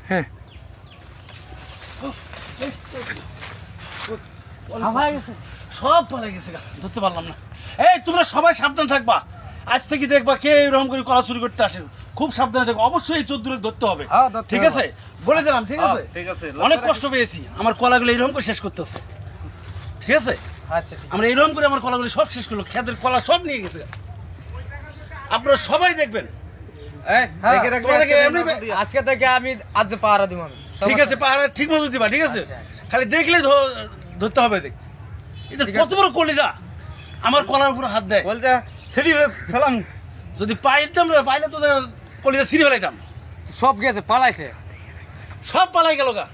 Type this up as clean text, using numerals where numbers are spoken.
হ্যাঁ সব পালাই গেছে, ধরতে পারলাম না। এই তোমরা সবাই সাবধান থাকবা, আজ থেকে দেখবা কে এরকম করে কলা চুরি করতে আসে, খুব সাবধানে থাকবো। অবশ্যই এই চোদ্দুরে ধরতে হবে, ঠিক আছে? বলে দিলাম, ঠিক আছে? ঠিক আছে, অনেক কষ্ট পেয়েছি, আমার কলাগুলো এইরকম করে শেষ করতেছে, ঠিক আছে? আচ্ছা ঠিক আমরা এইরকম করে আমার কলাগুলো সব শেষ করলো, খেতের কলা সব নিয়ে গেছে। আপনারা সবাই দেখবেন, আজকে থেকে আমি আজ পাহারা দিব আমি, ঠিক আছে? পাহাড়া ঠিক মতো দিবা, ঠিক আছে? খালি দেখলে ধরতে হবে। দেখ এটা কত বড় কলিজা, আমার কলার উপর হাত দেয়, বলতে ছেড়ে ফেলাম। যদি পাইতাম না, পাইলে তো কলিজা ছিঁড়ে ফেলাইতাম। সব গেছে পালাইছে, সব পালাই গেল গা।